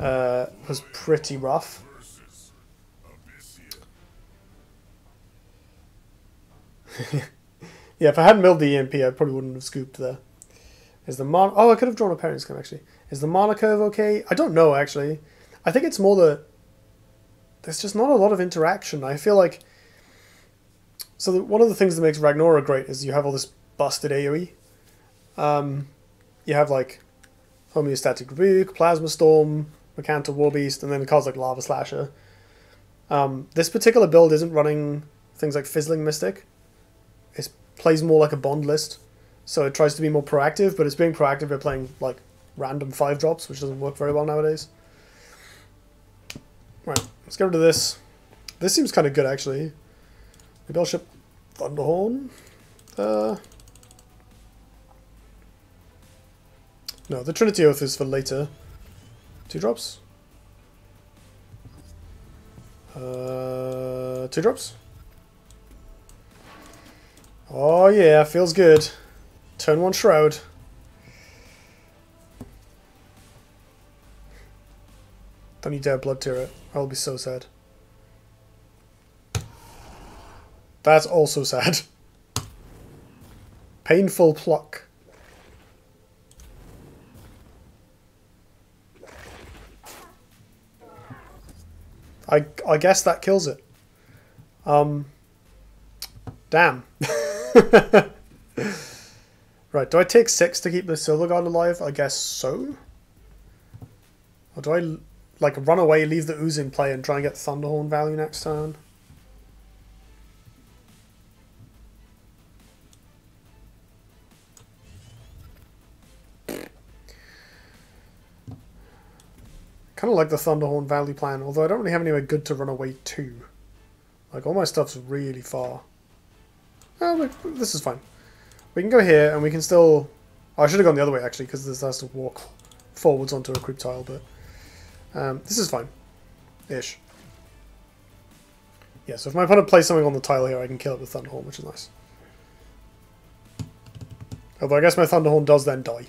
was pretty rough. Yeah, if I hadn't milled the EMP, I probably wouldn't have scooped there. Is the mon? Oh, I could have drawn a parent scam actually. Is the mana curve okay? I don't know actually. I think it's more that there's just not a lot of interaction. I feel like one of the things that makes Ragnora great is you have all this busted AoE. You have like Homeostatic Rebuke, Plasma Storm, Mechanta Warbeast, and then cards like Lava Slasher. This particular build isn't running things like Fizzling Mystic. It plays more like a Bond list, so it tries to be more proactive, but it's being proactive by playing like random 5-drops, which doesn't work very well nowadays. Right, let's get rid of this. This seems kind of good actually. Maybe I'll ship Thunderhorn. No, the Trinity Oath is for later. 2-drops. 2-drops. Oh yeah, feels good. Turn 1 Shroud. Don't you dare Blood Tear it. I'll be so sad. That's also sad. Painful Pluck. I guess that kills it. Damn. Right, do I take 6 to keep the Silver Guard alive? I guess so. Or do I like run away, leave the Ooze in play, and try and get Thunderhorn value next turn? Kind of like the Thunderhorn value plan, although I don't really have anywhere good to run away to. Like, all my stuff's really far. Oh, this is fine. We can go here, and we can still... Oh, I should have gone the other way, actually, because this has to walk forwards onto a creep tile, but... this is fine. Ish. Yeah, so if my opponent plays something on the tile here, I can kill it with Thunderhorn, which is nice. Although I guess my Thunderhorn does then die.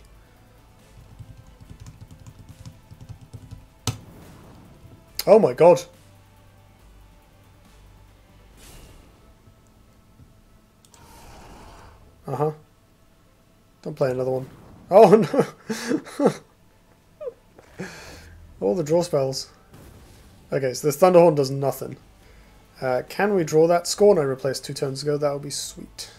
Oh my god. Uh-huh. Don't play another one. Oh no! All the draw spells. Okay, so this Thunderhorn does nothing. Can we draw that Scorn I replaced 2 turns ago? That would be sweet.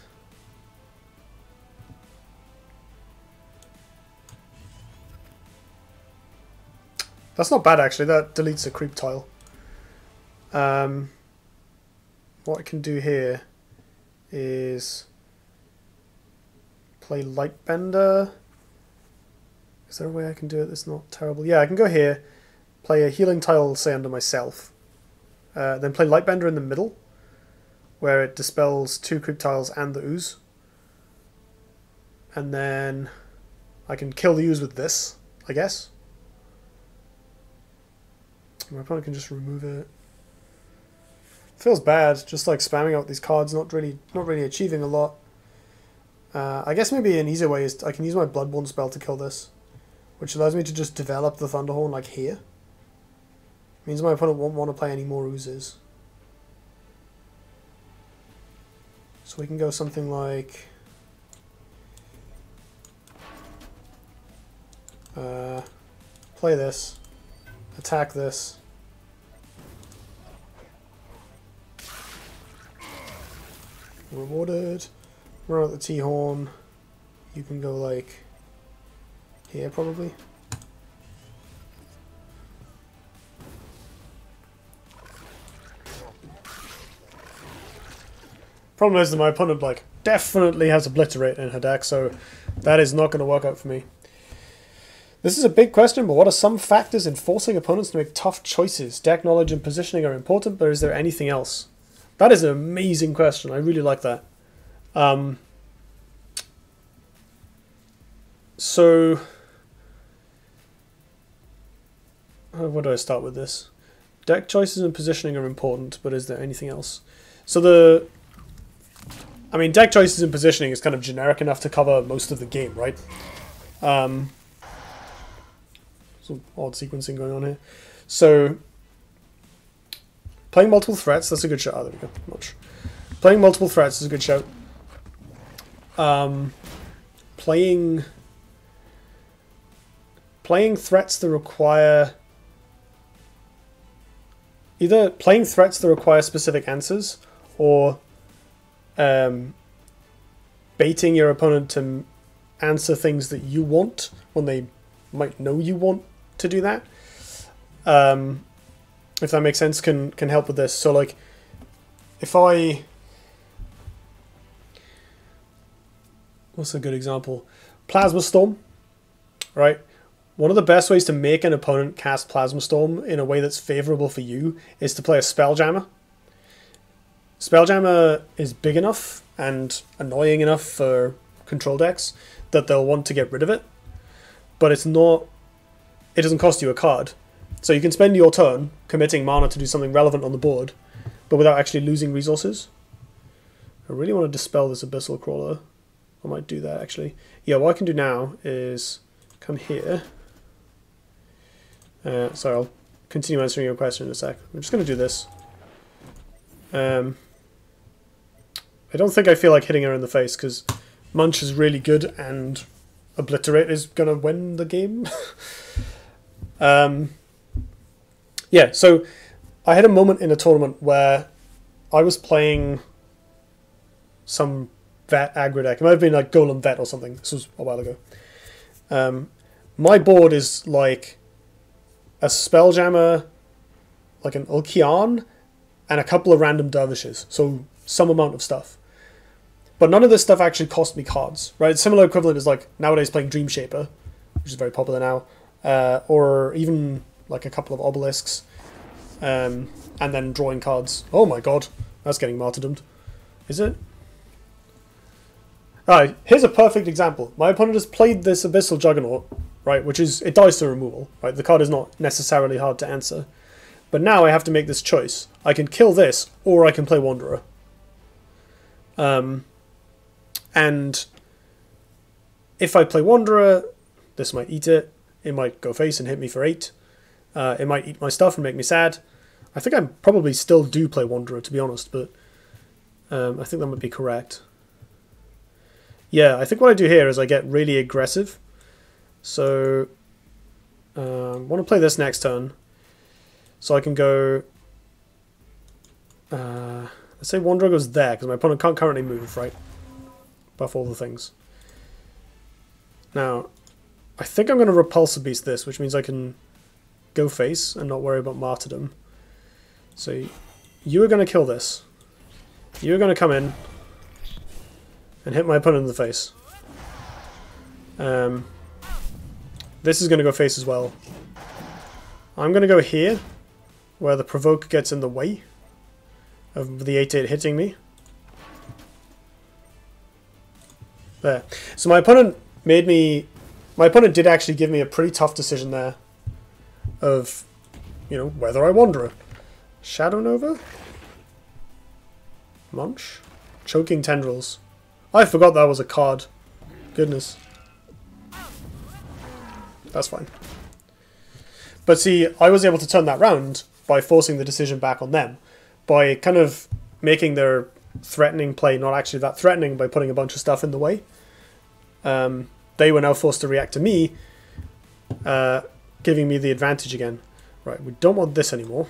That's not bad actually, that deletes a creep tile. What I can do here is play Lightbender. Is there a way I can do it that's not terrible? Yeah, I can go here, play a healing tile, say under myself, then play Lightbender in the middle, where it dispels 2 creep tiles and the Ooze. And then I can kill the Ooze with this, I guess. My opponent can just remove it. Feels bad, just like spamming out these cards, not really achieving a lot. I guess maybe an easier way is I can use my Bloodborne spell to kill this, which allows me to just develop the Thunderhorn like here. Means my opponent won't want to play any more Oozes. So we can go something like play this, attack this. Rewarded. Run out the T-Horn. You can go like here probably. Problem is that my opponent like definitely has Obliterate in her deck, so that is not going to work out for me. This is a big question, but what are some factors in forcing opponents to make tough choices? Deck knowledge and positioning are important, but is there anything else? That is an amazing question. I really like that. So, where do I start with this? Deck choices and positioning are important, but is there anything else? So I mean, deck choices and positioning is kind of generic enough to cover most of the game, right? Some odd sequencing going on here. So, playing multiple threats, that's a good shout. Oh, there we go. Much. Playing multiple threats is a good shout. Playing threats that require... Either playing threats that require specific answers, or baiting your opponent to answer things that you want when they might know you want to do that. If that makes sense, can help with this. So like, if I... What's a good example? Plasma Storm, right? One of the best ways to make an opponent cast Plasma Storm in a way that's favorable for you is to play a Spelljammer. Spelljammer is big enough and annoying enough for control decks that they'll want to get rid of it, but it's not... It doesn't cost you a card. So you can spend your turn committing mana to do something relevant on the board, but without actually losing resources. I really want to dispel this Abyssal Crawler. I might do that, actually. Yeah, what I can do now is come here. Sorry, I'll continue answering your question in a sec. I'm just going to do this. I don't think I feel like hitting her in the face, because Munch is really good, and Obliterate is going to win the game. Yeah, so I had a moment in a tournament where I was playing some vet aggro deck. It might have been like Golem Vet or something. This was a while ago. My board is like a Spelljammer, like an Ulkian, and a couple of random Dervishes. So some amount of stuff. But none of this stuff actually cost me cards, right? Similar equivalent is like nowadays playing Dream Shaper, which is very popular now. Or even like a couple of Obelisks. And then drawing cards. Oh my god, that's getting martyrdomed. Is it? Alright, here's a perfect example. My opponent has played this Abyssal Juggernaut, right, which is, it dies to removal, right? The card is not necessarily hard to answer. But now I have to make this choice. I can kill this, or I can play Wanderer. And if I play Wanderer, this might eat it. It might go face and hit me for 8. It might eat my stuff and make me sad. I think I probably still do play Wanderer, to be honest, but I think that might be correct. Yeah, I think what I do here is I get really aggressive. So I want to play this next turn. So I can go... let's say Wanderer goes there, because my opponent can't currently move, right? Buff all the things. Now, I think I'm going to Repulsor Beast this, which means I can go face and not worry about martyrdom. So you are going to kill this. You are going to come in and hit my opponent in the face. This is going to go face as well. I'm going to go here, where the provoke gets in the way of the 8/8 hitting me. There. So my opponent made me... My opponent did actually give me a pretty tough decision there of, you know, whether I Wanderer. Shadow Nova? Munch? Choking Tendrils. I forgot that was a card. Goodness. That's fine. But see, I was able to turn that round by forcing the decision back on them. By kind of making their threatening play not actually that threatening by putting a bunch of stuff in the way. They were now forced to react to me, giving me the advantage again. Right, we don't want this anymore.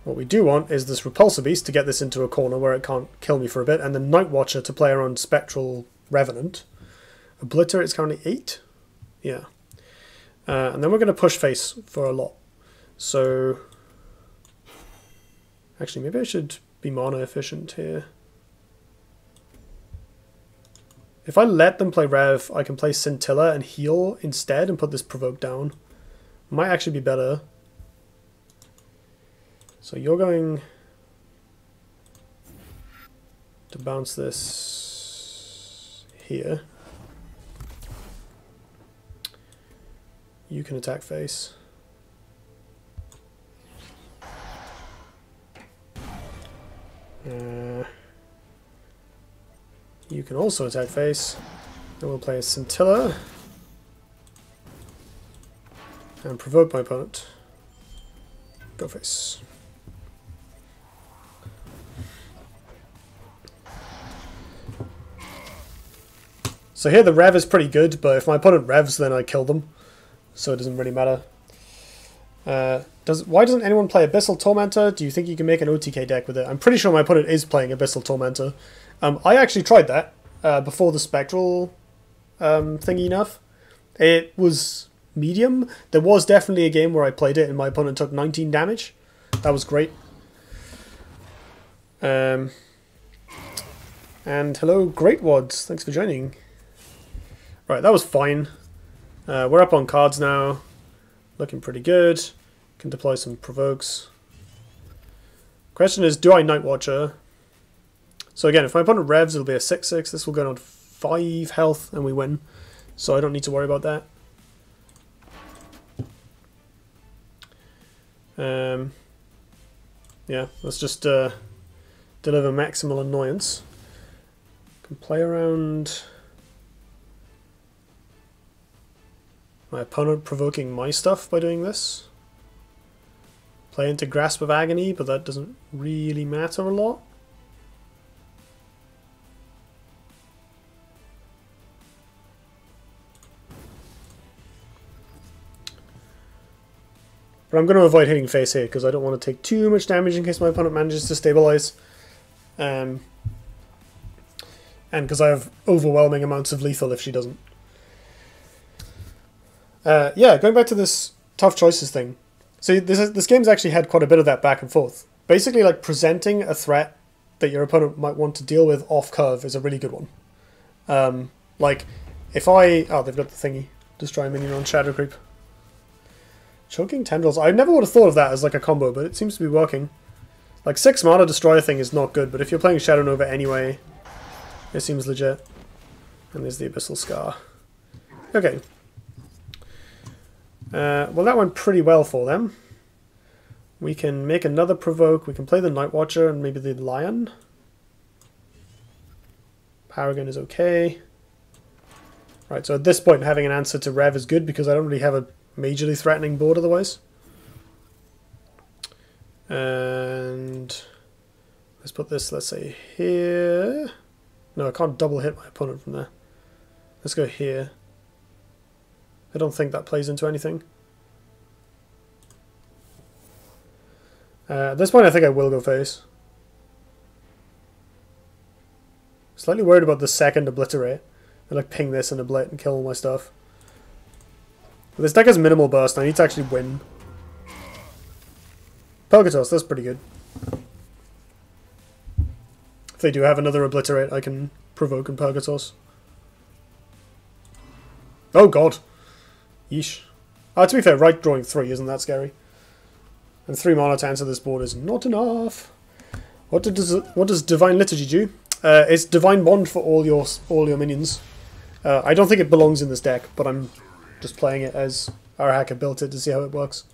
What we do want is this Repulsor Beast to get this into a corner where it can't kill me for a bit, and the Night Watcher to play around Spectral Revenant. Obliterate is currently 8. Yeah. And then we're going to push face for a lot. So... Actually, maybe I should be mana efficient here. If I let them play Rev, I can play Scintilla and heal instead and put this Provoke down. Might actually be better. So you're going to bounce this here. You can attack face. You can also attack face. Then we'll play a Scintilla. And provoke my opponent. Go face. So here the rev is pretty good, but if my opponent revs, then I kill them. So it doesn't really matter. Why doesn't anyone play Abyssal Tormentor? Do you think you can make an OTK deck with it? I'm pretty sure my opponent is playing Abyssal Tormentor. I actually tried that before the Spectral thingy enough. It was medium. There was definitely a game where I played it and my opponent took 19 damage. That was great. And hello, Great Wads. Thanks for joining. Right, that was fine. We're up on cards now. Looking pretty good. Can deploy some provokes. Question is, do I Night Watcher? So again, if my opponent revs, it'll be a 6/6. This will go down to 5 health and we win. So I don't need to worry about that. Yeah, let's just deliver maximal annoyance. Can play around my opponent provoking my stuff by doing this. Play into Grasp of Agony, but that doesn't really matter a lot. But I'm going to avoid hitting face here because I don't want to take too much damage in case my opponent manages to stabilize. And because I have overwhelming amounts of lethal if she doesn't. Yeah, going back to this tough choices thing. So this game's actually had quite a bit of that back and forth. Basically, like, presenting a threat that your opponent might want to deal with off curve is a really good one. Like, if I... Oh, they've got the thingy. Destroy a minion on Shadow Creep. Choking Tendrils. I never would have thought of that as like a combo, but it seems to be working. Like, 6 mana destroy a thing is not good, but if you're playing Shadow Nova anyway, it seems legit. And there's the Abyssal Scar. Okay. Well, that went pretty well for them. We can make another provoke. We can play the Night Watcher and maybe the Lion. Paragon is okay. Right, so at this point having an answer to Rev is good because I don't really have a majorly threatening board otherwise. And let's put this, let's say, here. No, I can't double hit my opponent from there. Let's go here. I don't think that plays into anything. At this point I think I will go face. Slightly worried about the second Obliterate. I like ping this and Oblit and kill all my stuff. But this deck has minimal burst, I need to actually win. Purgatos, that's pretty good. If they do have another Obliterate, I can provoke and Purgatos. Oh god. Yeesh. To be fair, right drawing 3 isn't that scary. And 3 mana to answer this board is not enough. What does Divine Liturgy do? It's Divine Bond for all your minions. I don't think it belongs in this deck, but I'm just playing it as our hacker built it to see how it works.